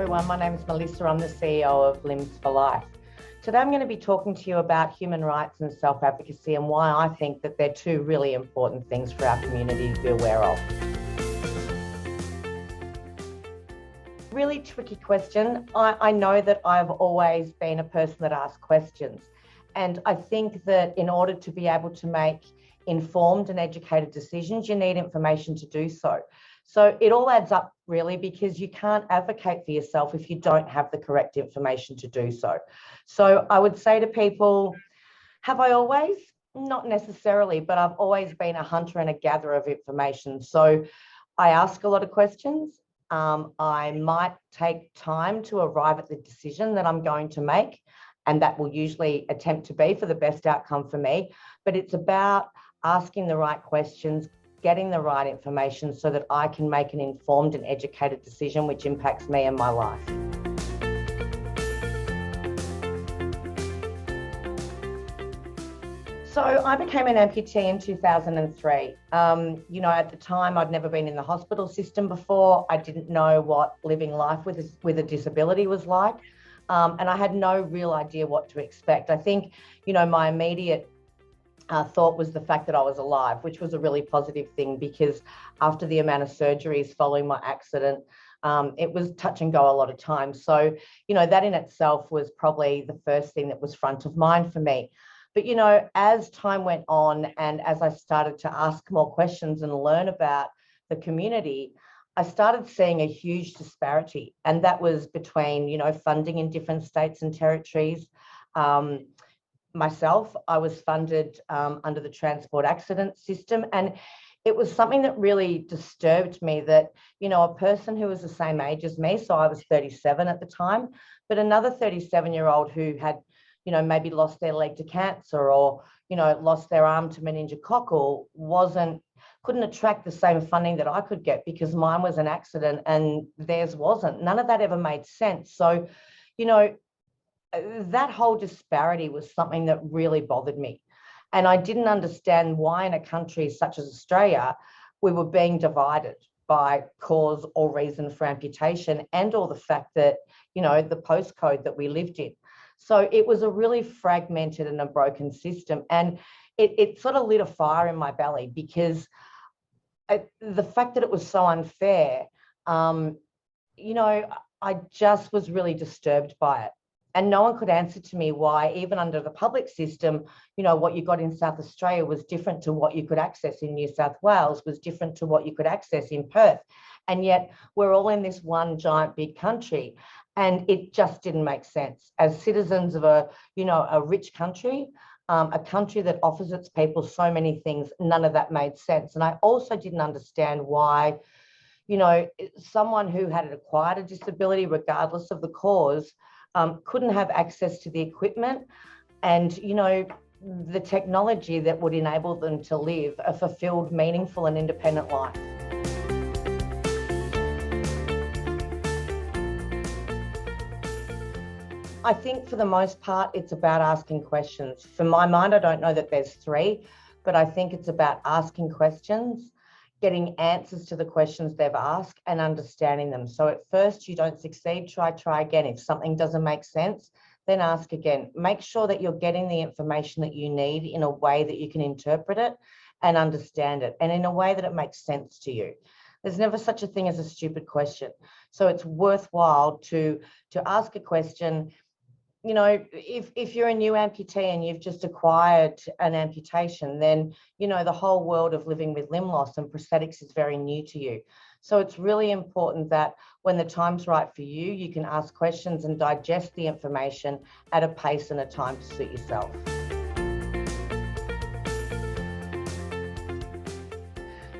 everyone, my name is Melissa. I'm the CEO of Limbs for Life. Today I'm going to be talking to you about human rights and self-advocacy and why I think that they're two really important things for our community to be aware of. Really tricky question. I know that I've always been a person that asks questions, and I think that in order to be able to make informed and educated decisions, you need information to do so. So it all adds up really, because you can't advocate for yourself if you don't have the correct information to do so. So I would say to people, have I always? Not necessarily, but I've always been a hunter and a gatherer of information. So I ask a lot of questions. I might take time to arrive at the decision that I'm going to make, and that will usually attempt to be for the best outcome for me. But it's about asking the right questions, getting the right information so that I can make an informed and educated decision which impacts me and my life. So I became an amputee in 2003. At the time, I'd never been in the hospital system before. I didn't know what living life with a disability was like. And I had no real idea what to expect. I think, my immediate thought was the fact that I was alive, which was a really positive thing, because after the amount of surgeries following my accident, it was touch and go a lot of times. So, that in itself was probably the first thing that was front of mind for me. But, as time went on and as I started to ask more questions and learn about the community, I started seeing a huge disparity. And that was between, funding in different states and territories. Myself, I was funded under the transport accident system, and it was something that really disturbed me that, a person who was the same age as me, so I was 37 at the time, but another 37-year-old who had, maybe lost their leg to cancer or, lost their arm to meningococcal couldn't attract the same funding that I could get because mine was an accident and theirs wasn't. None of that ever made sense. So, that whole disparity was something that really bothered me. And I didn't understand why in a country such as Australia, we were being divided by cause or reason for amputation, and or the fact that, the postcode that we lived in. So it was a really fragmented and a broken system. And it sort of lit a fire in my belly, because the fact that it was so unfair, I just was really disturbed by it. And no one could answer to me why, even under the public system, what you got in South Australia was different to what you could access in New South Wales, was different to what you could access in Perth. And yet we're all in this one giant big country. And it just didn't make sense. As citizens of a rich country, a country that offers its people so many things, none of that made sense. And I also didn't understand why, someone who had acquired a disability, regardless of the cause, couldn't have access to the equipment and, the technology that would enable them to live a fulfilled, meaningful and independent life. I think for the most part, it's about asking questions. For my mind, I don't know that there's three, but I think it's about asking questions, getting answers to the questions they've asked and understanding them. So at first you don't succeed, try again. If something doesn't make sense, then ask again. Make sure that you're getting the information that you need in a way that you can interpret it and understand it, and in a way that it makes sense to you. There's never such a thing as a stupid question. So it's worthwhile to ask a question. If you're a new amputee and you've just acquired an amputation, then, the whole world of living with limb loss and prosthetics is very new to you. So it's really important that when the time's right for you, you can ask questions and digest the information at a pace and a time to suit yourself.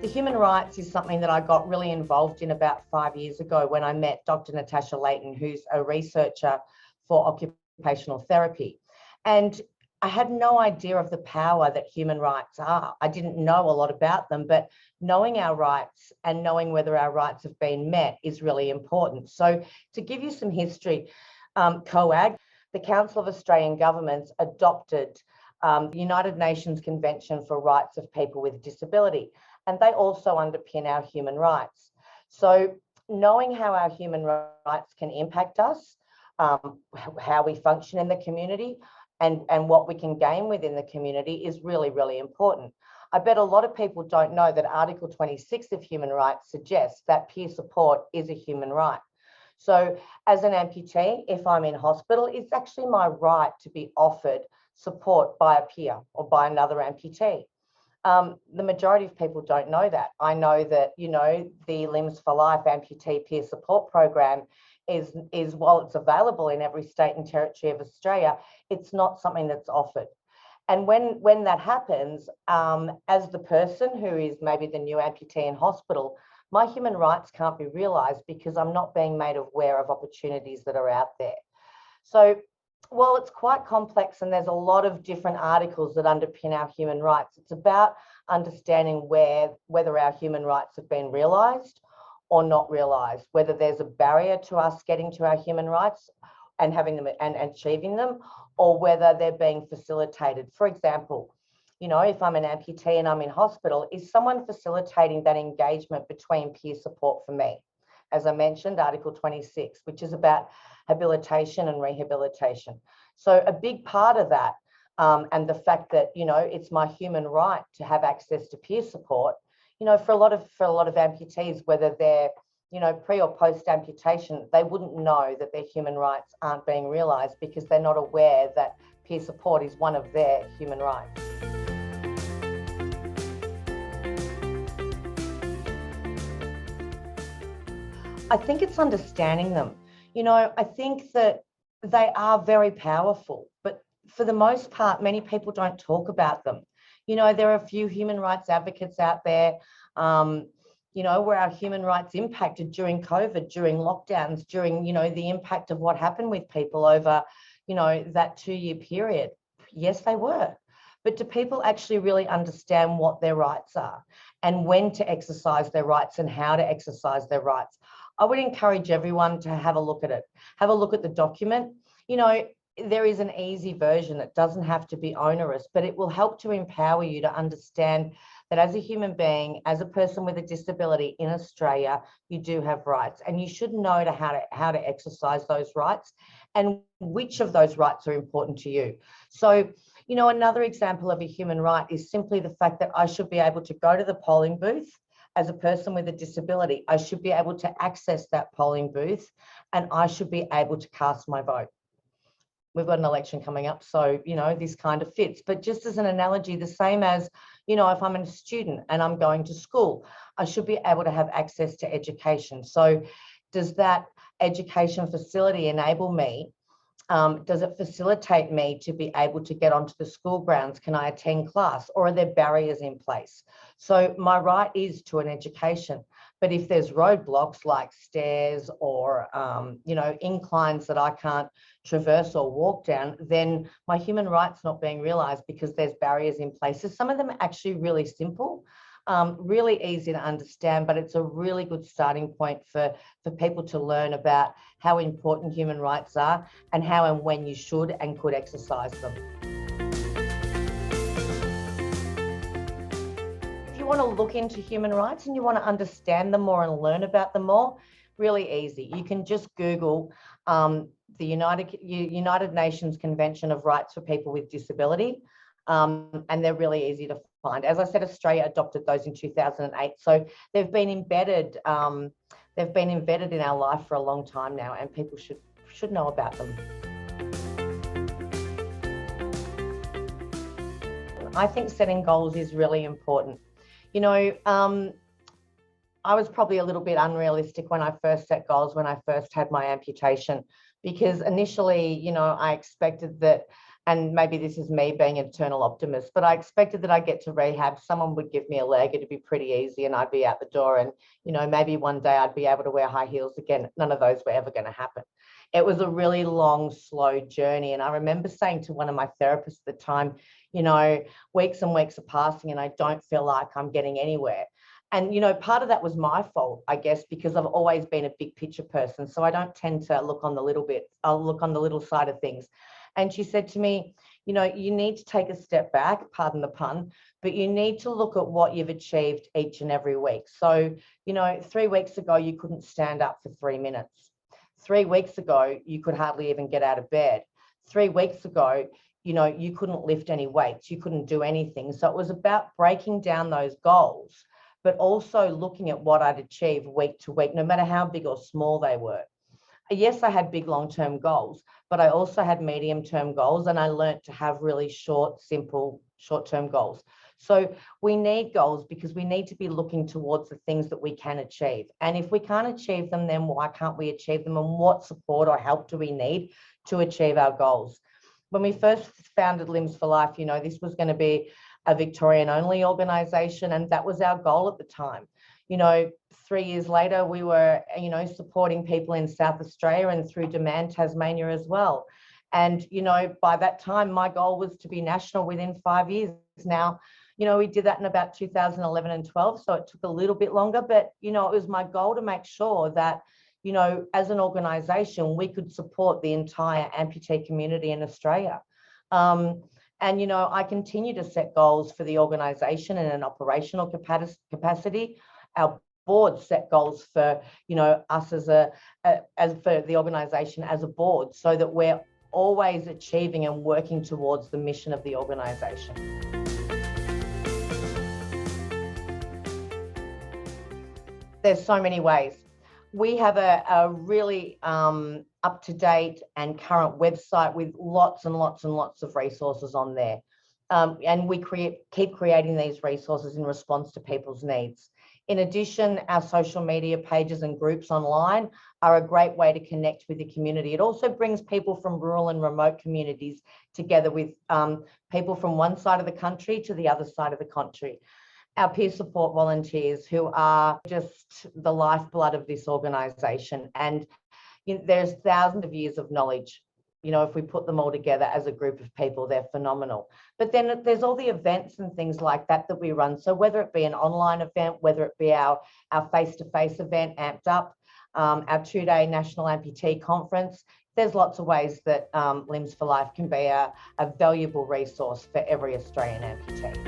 The human rights is something that I got really involved in about 5 years ago when I met Dr. Natasha Layton, who's a researcher for occupational therapy. And I had no idea of the power that human rights are. I didn't know a lot about them, but knowing our rights and knowing whether our rights have been met is really important. So to give you some history, COAG, the Council of Australian Governments, adopted the United Nations Convention for Rights of People with Disability, and they also underpin our human rights. So knowing how our human rights can impact us, how we function in the community, and what we can gain within the community is really, really important. I bet a lot of people don't know that Article 26 of human rights suggests that peer support is a human right. So as an amputee, if I'm in hospital, it's actually my right to be offered support by a peer or by another amputee. The majority of people don't know that. I know that, the Limbs for Life amputee peer support program is while it's available in every state and territory of Australia, it's not something that's offered. And when that happens, as the person who is maybe the new amputee in hospital, my human rights can't be realised because I'm not being made aware of opportunities that are out there. So while it's quite complex and there's a lot of different articles that underpin our human rights, it's about understanding whether our human rights have been realised or not realised, whether there's a barrier to us getting to our human rights and having them and achieving them, or whether they're being facilitated. For example, if I'm an amputee and I'm in hospital, is someone facilitating that engagement between peer support for me? As I mentioned, Article 26, which is about habilitation and rehabilitation. So a big part of that, and the fact that, it's my human right to have access to peer support, for a lot of amputees, whether they're, pre or post amputation, they wouldn't know that their human rights aren't being realised because they're not aware that peer support is one of their human rights. I think it's understanding them. I think that they are very powerful, but for the most part, many people don't talk about them. There are a few human rights advocates out there, where our human rights impacted during COVID, during lockdowns, during, the impact of what happened with people over, that 2-year period. Yes, they were. But do people actually really understand what their rights are and when to exercise their rights and how to exercise their rights? I would encourage everyone to have a look at it. Have a look at the document. There is an easy version that doesn't have to be onerous, but it will help to empower you to understand that as a human being, as a person with a disability in Australia, you do have rights, and you should know how to exercise those rights and which of those rights are important to you. So, another example of a human right is simply the fact that I should be able to go to the polling booth as a person with a disability. I should be able to access that polling booth and I should be able to cast my vote. We've got an election coming up, so, this kind of fits. But just as an analogy, the same as, if I'm a student and I'm going to school, I should be able to have access to education. So does that education facility enable me? Does it facilitate me to be able to get onto the school grounds? Can I attend class, or are there barriers in place? So my right is to an education, but if there's roadblocks like stairs or, inclines that I can't traverse or walk down, then my human right's not being realised because there's barriers in places. Some of them are actually really simple, really easy to understand, but it's a really good starting point for people to learn about how important human rights are and how and when you should and could exercise them. If you want to look into human rights and you want to understand them more and learn about them more, really easy. You can just Google the United Nations Convention of Rights for People with Disability, and they're really easy to find. As I said, Australia adopted those in 2008, so they've been embedded. They've been embedded in our life for a long time now, and people should know about them. I think setting goals is really important. I was probably a little bit unrealistic when I first set goals when I first had my amputation, because initially, I expected that, and maybe this is me being an eternal optimist, but I expected that I'd get to rehab, someone would give me a leg, it'd be pretty easy and I'd be out the door, and, maybe one day I'd be able to wear high heels again. None of those were ever going to happen. It was a really long, slow journey. And I remember saying to one of my therapists at the time, weeks and weeks are passing and I don't feel like I'm getting anywhere. And, part of that was my fault, I guess, because I've always been a big picture person. So I don't tend to look on the little bit. I'll look on the little side of things. And she said to me, you need to take a step back, pardon the pun, but you need to look at what you've achieved each and every week. So, 3 weeks ago, you couldn't stand up for 3 minutes. 3 weeks ago, you could hardly even get out of bed. 3 weeks ago, you couldn't lift any weights, you couldn't do anything. So it was about breaking down those goals, but also looking at what I'd achieve week to week, no matter how big or small they were. Yes, I had big long-term goals, but I also had medium-term goals, and I learned to have really short, simple, short-term goals. So we need goals because we need to be looking towards the things that we can achieve. And if we can't achieve them, then why can't we achieve them? And what support or help do we need to achieve our goals? When we first founded Limbs for Life, this was going to be a Victorian-only organisation, and that was our goal at the time. 3 years later, we were, supporting people in South Australia and through demand Tasmania as well. And, by that time, my goal was to be national within 5 years. Now, we did that in about 2011 and 12, so it took a little bit longer, but, it was my goal to make sure that, as an organisation, we could support the entire amputee community in Australia. And, I continue to set goals for the organisation in an operational capacity. Our board set goals for, us as for the organisation as a board, so that we're always achieving and working towards the mission of the organisation. There's so many ways. We have a really up-to-date and current website with lots and lots and lots of resources on there. And we keep creating these resources in response to people's needs. In addition, our social media pages and groups online are a great way to connect with the community. It also brings people from rural and remote communities together with people from one side of the country to the other side of the country. Our peer support volunteers, who are just the lifeblood of this organisation. And there's thousands of years of knowledge. If we put them all together as a group of people, they're phenomenal. But then there's all the events and things like that we run. So whether it be an online event, whether it be our face-to-face event, Amped Up, our 2-day National Amputee Conference, there's lots of ways that Limbs for Life can be a valuable resource for every Australian amputee.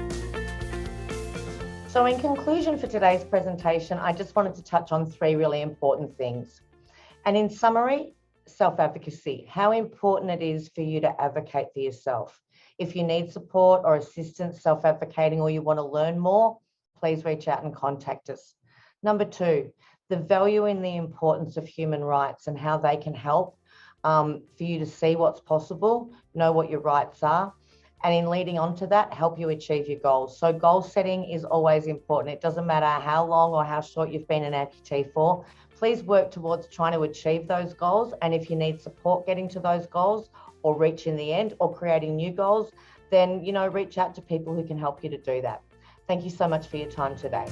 So in conclusion for today's presentation, I just wanted to touch on 3 really important things. And in summary, self-advocacy, how important it is for you to advocate for yourself. If you need support or assistance self-advocating, or you want to learn more, please reach out and contact us. Number 2, the value in the importance of human rights and how they can help for you to see what's possible, know what your rights are, and in leading on to that, help you achieve your goals. So goal setting is always important. It doesn't matter how long or how short you've been an amputee for. Please work towards trying to achieve those goals. And if you need support getting to those goals, or reaching the end, or creating new goals, then, reach out to people who can help you to do that. Thank you so much for your time today.